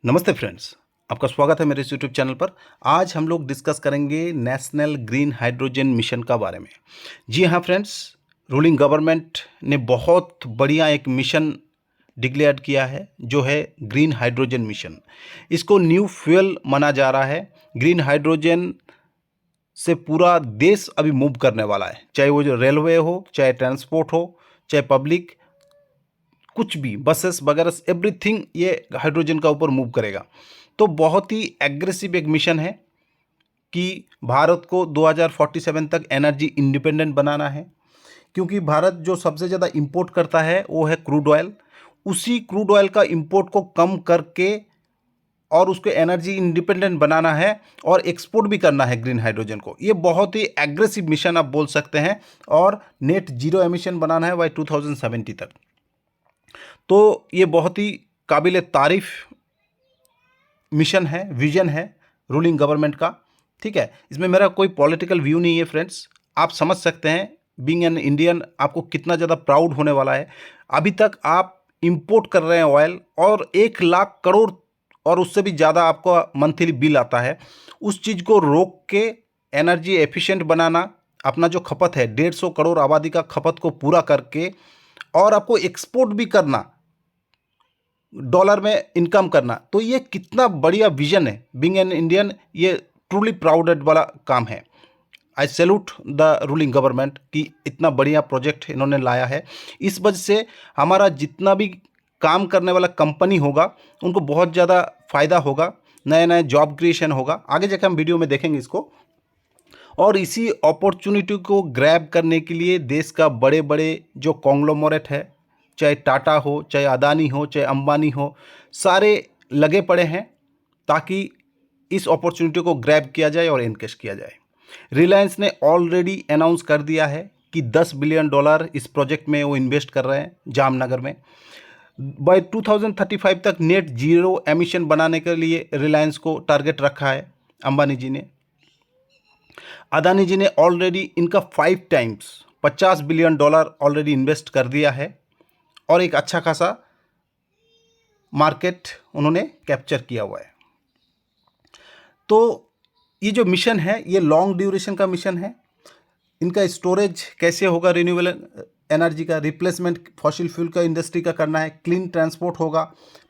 नमस्ते फ्रेंड्स, आपका स्वागत है मेरे इस यूट्यूब चैनल पर। आज हम लोग डिस्कस करेंगे नेशनल ग्रीन हाइड्रोजन मिशन का बारे में। जी हाँ फ्रेंड्स, रूलिंग गवर्नमेंट ने बहुत बढ़िया एक मिशन डिक्लेयर किया है जो है ग्रीन हाइड्रोजन मिशन। इसको न्यू फ्यूल माना जा रहा है। ग्रीन हाइड्रोजन से पूरा देश अभी मूव करने वाला है, चाहे वो जो रेलवे हो, चाहे ट्रांसपोर्ट हो, चाहे पब्लिक, कुछ भी बसेस वगैरह एवरीथिंग ये हाइड्रोजन का ऊपर मूव करेगा। तो बहुत ही एग्रेसिव एक मिशन है कि भारत को 2047 तक एनर्जी इंडिपेंडेंट बनाना है, क्योंकि भारत जो सबसे ज़्यादा इंपोर्ट करता है वो है क्रूड ऑयल। उसी क्रूड ऑयल का इंपोर्ट को कम करके और उसको एनर्जी इंडिपेंडेंट बनाना है और एक्सपोर्ट भी करना है ग्रीन हाइड्रोजन को। ये बहुत ही एग्रेसिव मिशन आप बोल सकते हैं, और नेट जीरो एमिशन बनाना है बाई 2070 तक। तो ये बहुत ही काबिल तारीफ मिशन है, विजन है रूलिंग गवर्नमेंट का। ठीक है, इसमें मेरा कोई पॉलिटिकल व्यू नहीं है फ्रेंड्स। आप समझ सकते हैं बीइंग एन इंडियन आपको कितना ज़्यादा प्राउड होने वाला है। अभी तक आप इंपोर्ट कर रहे हैं ऑयल, और 1 लाख करोड़ और उससे भी ज़्यादा आपको मंथली बिल आता है। उस चीज़ को रोक के एनर्जी एफिशिएंट बनाना, अपना जो खपत है 150 करोड़ आबादी का खपत को पूरा करके, और आपको एक्सपोर्ट भी करना, डॉलर में इनकम करना, तो ये कितना बढ़िया विजन है बीइंग एन इंडियन। ये ट्रूली प्राउडेड वाला काम है। आई सैल्यूट द रूलिंग गवर्नमेंट कि इतना बढ़िया प्रोजेक्ट इन्होंने लाया है। इस वजह से हमारा जितना भी काम करने वाला कंपनी होगा उनको बहुत ज़्यादा फ़ायदा होगा, नए नए जॉब क्रिएशन होगा। आगे जाकर हम वीडियो में देखेंगे इसको। और इसी अपॉर्चुनिटी को ग्रैब करने के लिए देश का बड़े बड़े जो कॉन्ग्लोमरेट है, चाहे टाटा हो, चाहे अदानी हो, चाहे अंबानी हो, सारे लगे पड़े हैं ताकि इस अपॉर्चुनिटी को ग्रैब किया जाए और इनकेश किया जाए। रिलायंस ने ऑलरेडी अनाउंस कर दिया है कि $10 बिलियन इस प्रोजेक्ट में वो इन्वेस्ट कर रहे हैं जामनगर में। बाय 2035 तक नेट जीरो एमिशन बनाने के लिए रिलायंस को टारगेट रखा है अंबानी जी ने। अदानी जी ने ऑलरेडी इनका 5 टाइम्स $50 बिलियन ऑलरेडी इन्वेस्ट कर दिया है, और एक अच्छा खासा मार्केट उन्होंने कैप्चर किया हुआ है। तो ये जो मिशन है ये लॉन्ग ड्यूरेशन का मिशन है। इनका स्टोरेज कैसे होगा, रिन्यूएबल एनर्जी का रिप्लेसमेंट फॉसिल फ्यूल का इंडस्ट्री का करना है, क्लीन ट्रांसपोर्ट होगा,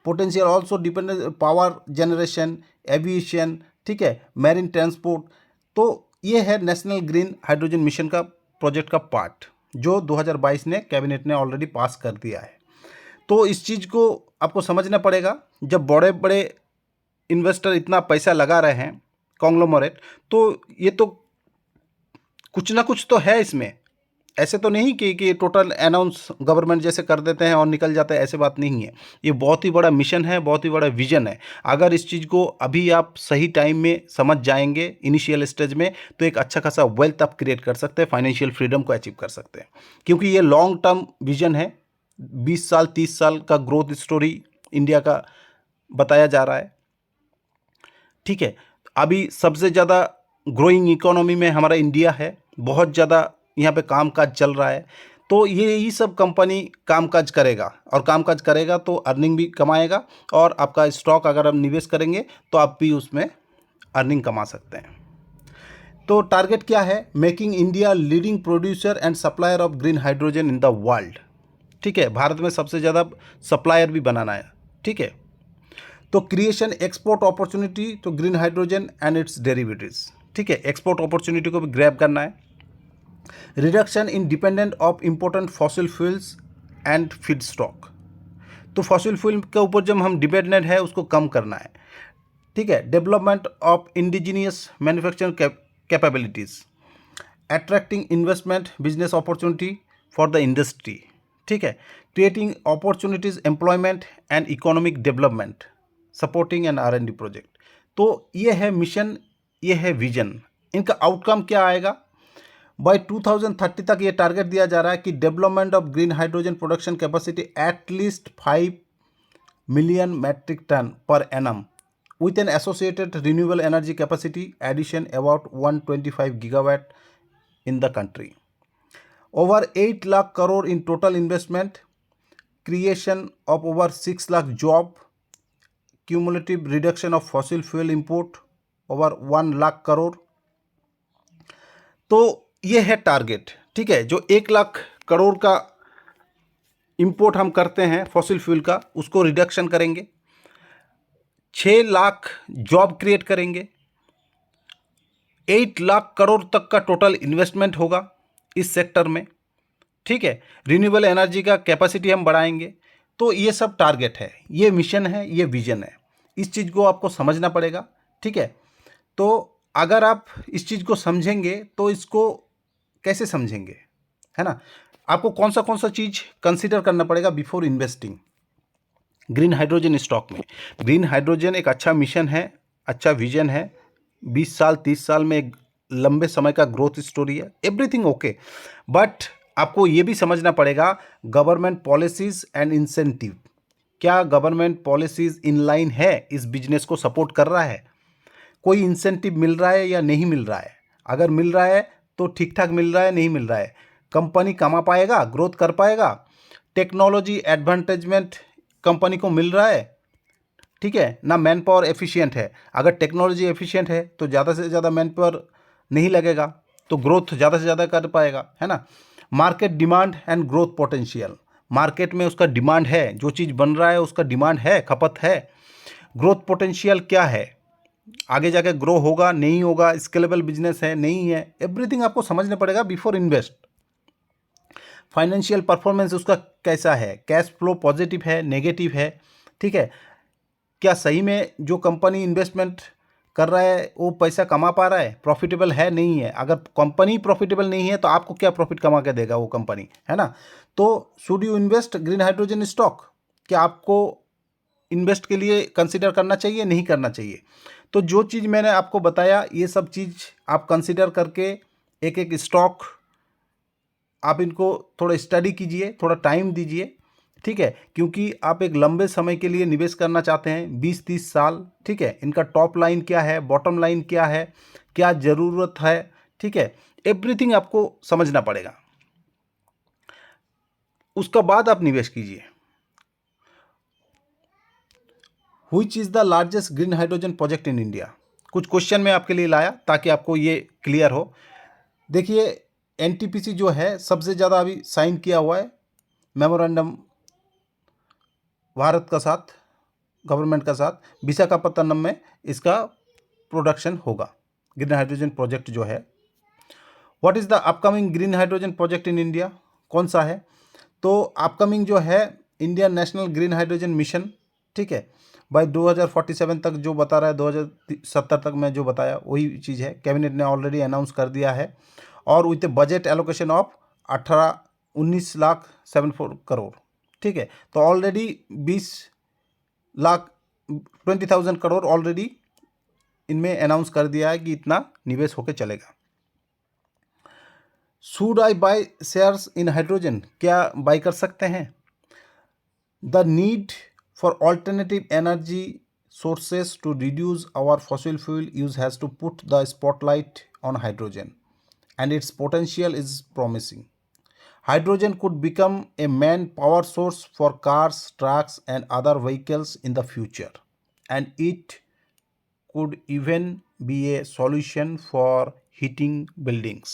potential also dependent power generation, aviation, ठीक है, मैरीन ट्रांसपोर्ट। तो ये है नेशनल ग्रीन हाइड्रोजन मिशन का प्रोजेक्ट का पार्ट, जो 2022 ने कैबिनेट ने ऑलरेडी पास कर दिया है। तो इस चीज़ को आपको समझना पड़ेगा। जब बड़े बड़े इन्वेस्टर इतना पैसा लगा रहे हैं कॉन्ग्लोमरेट, तो ये तो कुछ ना कुछ तो है इसमें। ऐसे तो नहीं कि टोटल अनाउंस गवर्नमेंट जैसे कर देते हैं और निकल जाते हैं, ऐसे बात नहीं है। ये बहुत ही बड़ा मिशन है, बहुत ही बड़ा विजन है। अगर इस चीज़ को अभी आप सही टाइम में समझ जाएंगे इनिशियल स्टेज में, तो एक अच्छा खासा वेल्थ आप क्रिएट कर सकते हैं, फाइनेंशियल फ्रीडम को अचीव कर सकते हैं। क्योंकि ये लॉन्ग टर्म विजन है, 20 साल 30 साल का ग्रोथ स्टोरी इंडिया का बताया जा रहा है। ठीक है, अभी सबसे ज़्यादा ग्रोइंग इकोनॉमी में हमारा इंडिया है, बहुत ज़्यादा यहाँ पे कामकाज चल रहा है। तो ये सब कंपनी कामकाज करेगा, और कामकाज करेगा तो अर्निंग भी कमाएगा, और आपका स्टॉक अगर आप निवेश करेंगे तो आप भी उसमें अर्निंग कमा सकते हैं। तो टारगेट क्या है? Making India leading producer and supplier of green hydrogen in the world. ठीक है, भारत में सबसे ज़्यादा सप्लायर भी बनाना है। ठीक है, तो क्रिएशन एक्सपोर्ट अपॉर्चुनिटी तो green hydrogen and it's derivatives. ठीक है, एक्सपोर्ट अपॉर्चुनिटी को भी ग्रैब करना है। Reduction in dependent of important fossil fuels and feed stock. तो फॉसिल फ्यूल के ऊपर जब हम डिपेंडेंट है उसको कम करना है। ठीक है, development of indigenous manufacturing capabilities, attracting investment business opportunity for the industry. ठीक है, creating opportunities employment and economic development, supporting and R&D project. तो ये है मिशन, ये है विजन। इनका आउटकम क्या आएगा? बाय 2030 तक ये टारगेट दिया जा रहा है कि development of green hydrogen production capacity at least 5 million metric ton per annum, with an associated renewable energy capacity addition about 125 gigawatt in the country. Over 8 lakh crore in total investment, creation of over 6 lakh job, cumulative reduction of fossil fuel import over 1 lakh crore. तो ये है target, ठीक है। जो 1 लाख करोड़ का import हम करते हैं फॉसिल फ्यूल का, उसको रिडक्शन करेंगे। 6 लाख जॉब क्रिएट करेंगे। 8 लाख करोड़ तक का टोटल इन्वेस्टमेंट होगा इस सेक्टर में, ठीक है। रिन्यूएबल एनर्जी का कैपेसिटी हम बढ़ाएंगे। तो ये सब टारगेट है, ये मिशन है, ये विजन है। इस चीज़ को आपको समझना पड़ेगा, ठीक है। तो अगर आप इस चीज़ को समझेंगे तो इसको कैसे समझेंगे, है ना। आपको कौन सा चीज़ कंसीडर करना पड़ेगा before investing green hydrogen stock में। ग्रीन हाइड्रोजन एक अच्छा मिशन है, अच्छा विजन है। 20 साल 30 साल में एक लंबे समय का ग्रोथ स्टोरी है, एवरीथिंग ओके। बट आपको ये भी समझना पड़ेगा गवर्नमेंट पॉलिसीज एंड इंसेंटिव। क्या गवर्नमेंट पॉलिसीज इन लाइन है, इस बिजनेस को सपोर्ट कर रहा है, कोई इंसेंटिव मिल रहा है या नहीं मिल रहा है। अगर मिल रहा है तो ठीक ठाक मिल रहा है, नहीं मिल रहा है, कंपनी कमा पाएगा, ग्रोथ कर पाएगा। टेक्नोलॉजी एडवांटेजमेंट कंपनी को मिल रहा है, ठीक है ना। मैन पावर एफिशिएंट है। अगर टेक्नोलॉजी एफिशिएंट है तो ज़्यादा से ज़्यादा मैन पावर नहीं लगेगा, तो ग्रोथ ज़्यादा से ज़्यादा कर पाएगा, है ना। Market demand and growth potential, market में उसका डिमांड है, जो चीज़ बन रहा है उसका डिमांड है, खपत है। ग्रोथ पोटेंशियल क्या है, आगे जाके ग्रो होगा नहीं होगा, स्केलेबल बिजनेस है नहीं है, एवरीथिंग आपको समझना पड़ेगा बिफोर इन्वेस्ट। फाइनेंशियल परफॉर्मेंस उसका कैसा है, कैश फ्लो पॉजिटिव है, नेगेटिव है, ठीक है। क्या सही में जो कंपनी इन्वेस्टमेंट कर रहा है वो पैसा कमा पा रहा है, प्रॉफिटेबल है नहीं है। अगर कंपनी प्रॉफिटेबल नहीं है तो आपको क्या प्रॉफिट कमा के देगा वो कंपनी, है ना। तो should you invest green hydrogen stock, क्या आपको इन्वेस्ट के लिए कंसिडर करना चाहिए, नहीं करना चाहिए। तो जो चीज़ मैंने आपको बताया ये सब चीज़ आप कंसिडर करके एक एक स्टॉक आप इनको थोड़ा स्टडी कीजिए, थोड़ा टाइम दीजिए, ठीक है। क्योंकि आप एक लंबे समय के लिए निवेश करना चाहते हैं, 20-30 साल, ठीक है। इनका टॉप लाइन क्या है, बॉटम लाइन क्या है, क्या ज़रूरत है, ठीक है। एवरीथिंग आपको समझना पड़ेगा, उसका बाद आप निवेश कीजिए। Which is the largest green hydrogen project in India. कुछ क्वेश्चन मैं आपके लिए लाया ताकि आपको ये क्लियर हो। देखिए एनटीपीसी जो है सबसे ज़्यादा अभी साइन किया हुआ है मेमोरेंडम भारत का साथ, गवर्नमेंट का साथ। विशाखापत्तनम में इसका प्रोडक्शन होगा, ग्रीन हाइड्रोजन प्रोजेक्ट जो है। What is the upcoming green hydrogen project in India, कौन सा है। तो अपकमिंग जो है Indian national green hydrogen mission, ठीक है। बाय 2047 तक जो बता रहा है, 2070 तक मैं जो बताया वही चीज़ है। कैबिनेट ने ऑलरेडी अनाउंस कर दिया है, और with budget allocation of 19 lakh 74 crore, ठीक है। तो ऑलरेडी 20 लाख 20,000 करोड़ ऑलरेडी इनमें अनाउंस कर दिया है कि इतना निवेश होकर चलेगा। Should I by shares in hydrogen, क्या बाय कर सकते हैं। The need for alternative energy sources to reduce our fossil fuel use has to put the spotlight on hydrogen, and its potential is promising. Hydrogen could become a main power source for cars, trucks, and other vehicles in the future, and it could even be a solution for heating buildings.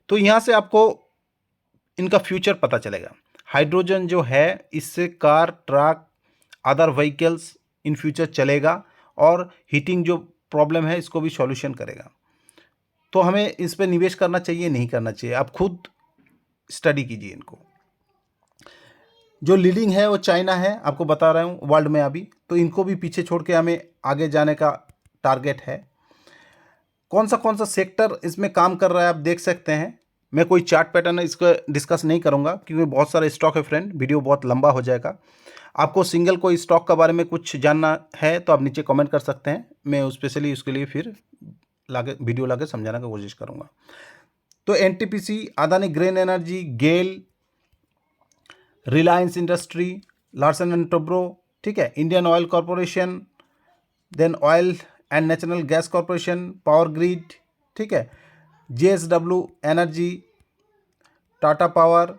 तो यहाँ से आपको इनका future पता चलेगा। Hydrogen जो है इससे car, truck, other vehicles in future चलेगा, और हीटिंग जो प्रॉब्लम है इसको भी सॉल्यूशन करेगा। तो हमें इस पे निवेश करना चाहिए, नहीं करना चाहिए, आप खुद स्टडी कीजिए इनको। जो लीडिंग है वो चाइना है, आपको बता रहा हूँ वर्ल्ड में अभी। तो इनको भी पीछे छोड़ के हमें आगे जाने का टारगेट है। कौन सा सेक्टर इसमें काम कर रहा है आप देख सकते हैं। मैं कोई चार्ट पैटर्न इसको डिस्कस नहीं करूँगा क्योंकि बहुत सारे स्टॉक है फ्रेंड, वीडियो बहुत लंबा हो जाएगा। आपको सिंगल कोई स्टॉक के बारे में कुछ जानना है तो आप नीचे कमेंट कर सकते हैं, मैं स्पेशली उसके लिए फिर वीडियो लाके समझाने की कोशिश करूँगा। तो NTPC, Adani green energy, GAIL, Reliance industry, Larsen and Toubro, ठीक है, Indian oil corporation, then oil and natural gas corporation, power grid, ठीक है, JSW energy, Tata power,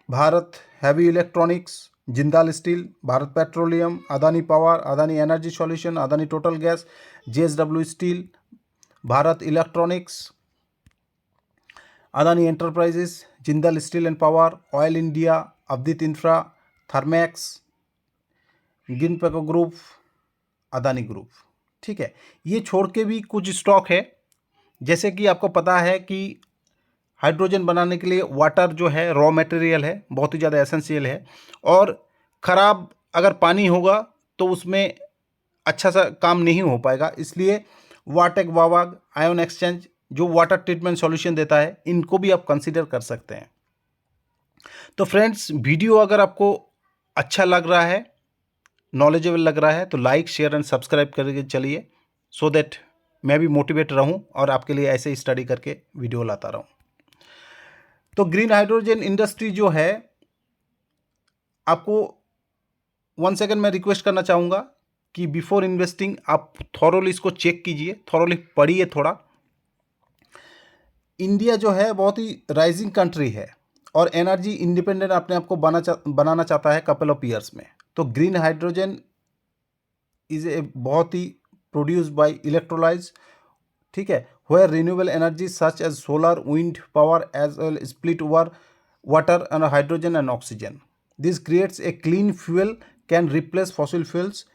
Bharat heavy electronics, Jindal steel, Bharat petroleum, Adani power, Adani energy solution, Adani total gas, JSW steel, Bharat electronics, Adani enterprises, Jindal steel and power, oil India, अवधि infra, Thermax, गिनपेको group, Adani group. ठीक है, ये छोड़ के भी कुछ स्टॉक है, जैसे कि आपको पता है कि हाइड्रोजन बनाने के लिए वाटर जो है रॉ मटेरियल है, बहुत ही ज़्यादा एसेंशियल है, और ख़राब अगर पानी होगा तो उसमें अच्छा सा काम नहीं हो पाएगा। इसलिए वाटेक वावाग, आयन एक्सचेंज जो वाटर ट्रीटमेंट सॉल्यूशन देता है, इनको भी आप कंसीडर कर सकते हैं। तो फ्रेंड्स, वीडियो अगर आपको अच्छा लग रहा है, नॉलेजेबल लग रहा है, तो लाइक शेयर एंड सब्सक्राइब करके चलिए, सो दैट मैं भी मोटिवेट रहूं और आपके लिए ऐसे ही स्टडी करके वीडियो लाता रहूं। तो ग्रीन हाइड्रोजन इंडस्ट्री जो है, आपको 1 सेकेंड मैं रिक्वेस्ट करना चाहूँगा कि बिफोर इन्वेस्टिंग आप थॉरोली इसको चेक कीजिए, थॉरोली पढ़िए थोड़ा। इंडिया जो है बहुत ही राइजिंग कंट्री है और एनर्जी इंडिपेंडेंट अपने आप को बनाना चाहता है कपल ऑफ ईयर्स में। तो ग्रीन हाइड्रोजन इज ए बहुत ही प्रोड्यूस बाय इलेक्ट्रोलाइज, ठीक है, where renewable energy such as solar, wind power as well split over water and hydrogen and oxygen. This creates a clean fuel can replace fossil fuels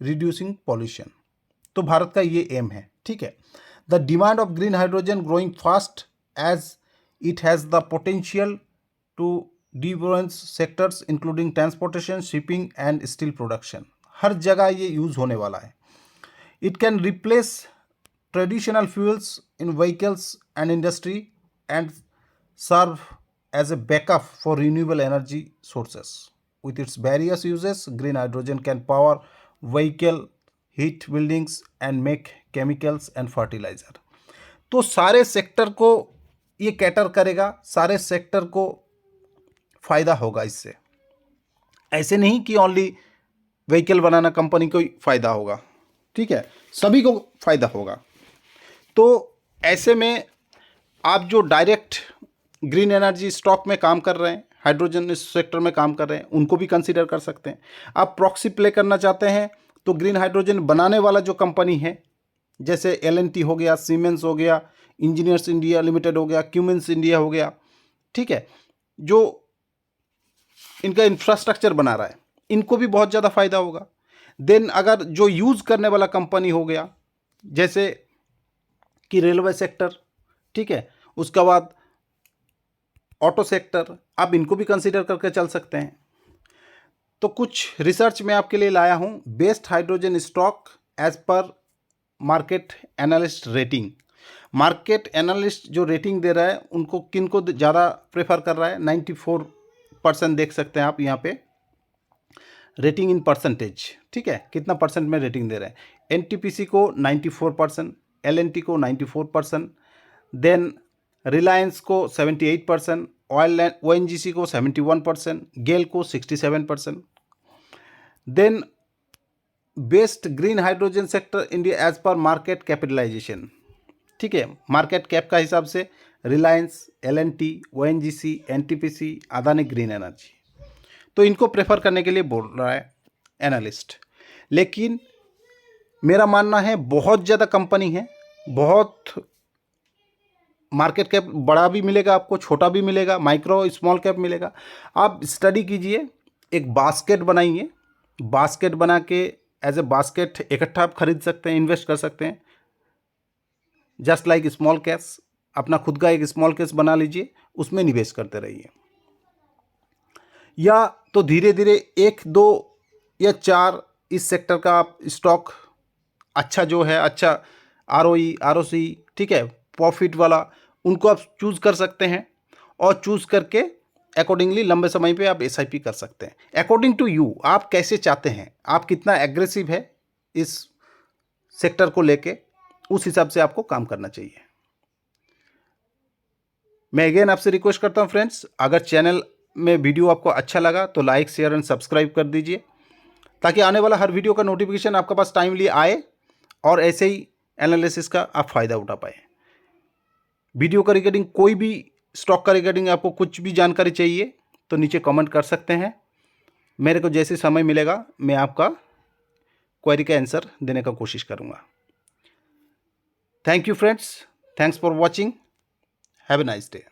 reducing pollution. तो भारत का ये aim है, ठीक है। The demand of green hydrogen growing fast as it has the potential to different sectors including transportation, shipping and steel production. हर जगह ये use होने वाला है। It can replace traditional fuels in vehicles and industry and serve as a backup for renewable energy sources. With its various uses, green hydrogen can power vehicle, heat buildings and make chemicals and fertilizer. तो सारे sector को ये cater करेगा, सारे sector को फ़ायदा होगा इससे। ऐसे नहीं कि ओनली व्हीकल बनाना कंपनी को ही फ़ायदा होगा, ठीक है, सभी को फ़ायदा होगा। तो ऐसे में आप जो डायरेक्ट ग्रीन एनर्जी स्टॉक में काम कर रहे हैं, हाइड्रोजन सेक्टर में काम कर रहे हैं, उनको भी कंसीडर कर सकते हैं। आप प्रॉक्सी प्ले करना चाहते हैं तो ग्रीन हाइड्रोजन बनाने वाला जो कंपनी है, जैसे L&T हो गया, सीमेंस हो गया, इंजीनियर्स इंडिया लिमिटेड हो गया, क्यूमेंस इंडिया हो गया, ठीक है, जो इनका इंफ्रास्ट्रक्चर बना रहा है, इनको भी बहुत ज़्यादा फ़ायदा होगा। देन अगर जो यूज़ करने वाला कंपनी हो गया, जैसे कि रेलवे सेक्टर, ठीक है, उसके बाद ऑटो सेक्टर, आप इनको भी कंसीडर करके चल सकते हैं। तो कुछ रिसर्च मैं आपके लिए लाया हूँ, best hydrogen stock as per market analyst rating. Market analyst जो रेटिंग दे रहा है, उनको किन को ज़्यादा प्रेफर कर रहा है, 94% देख सकते हैं आप यहाँ पे, रेटिंग इन परसेंटेज, ठीक है, कितना परसेंट में रेटिंग दे रहे हैं। NTPC को 94%, L&T को 94%, देन रिलायंस को 78%, ऑयल ONGC को 71%, गेल को 67%। Then best green hydrogen sector India as per market capitalization, ठीक है, मार्केट कैप का हिसाब से Reliance, L&T, ONGC, NTPC, Adani green energy. तो इनको प्रेफर करने के लिए बोल रहा है एनालिस्ट। लेकिन मेरा मानना है बहुत ज़्यादा कंपनी है, बहुत मार्केट कैप बड़ा भी मिलेगा आपको, छोटा भी मिलेगा, माइक्रो स्मॉल कैप मिलेगा। आप स्टडी कीजिए, एक बास्केट बनाइए, बास्केट बना के एज ए बास्केट इकट्ठा आप खरीद सकते हैं, इन्वेस्ट कर सकते हैं। जस्ट लाइक स्मॉल कैप्स, अपना खुद का एक स्मॉल कैप्स बना लीजिए, उसमें निवेश करते रहिए। या तो धीरे धीरे 1, 2 या 4 इस सेक्टर का आप स्टॉक अच्छा जो है, अच्छा ROE, ROC, ठीक है, प्रॉफिट वाला, उनको आप चूज़ कर सकते हैं और चूज़ करके अकॉर्डिंगली लंबे समय पे आप SIP कर सकते हैं। अकॉर्डिंग टू यू, आप कैसे चाहते हैं, आप कितना एग्रेसिव है इस सेक्टर को लेके, उस हिसाब से आपको काम करना चाहिए। मैं अगेन आपसे रिक्वेस्ट करता हूं फ्रेंड्स, अगर चैनल में वीडियो आपको अच्छा लगा तो लाइक शेयर एंड सब्सक्राइब कर दीजिए, ताकि आने वाला हर वीडियो का नोटिफिकेशन आपके पास टाइमली आए और ऐसे ही एनालिसिस का आप फ़ायदा उठा पाए। वीडियो का रिगार्डिंग, कोई भी स्टॉक का रिगार्डिंग आपको कुछ भी जानकारी चाहिए तो नीचे कमेंट कर सकते हैं। मेरे को जैसे समय मिलेगा मैं आपका क्वेरी का आंसर देने का कोशिश करूँगा। Thank you friends, thanks for watching, have a nice day.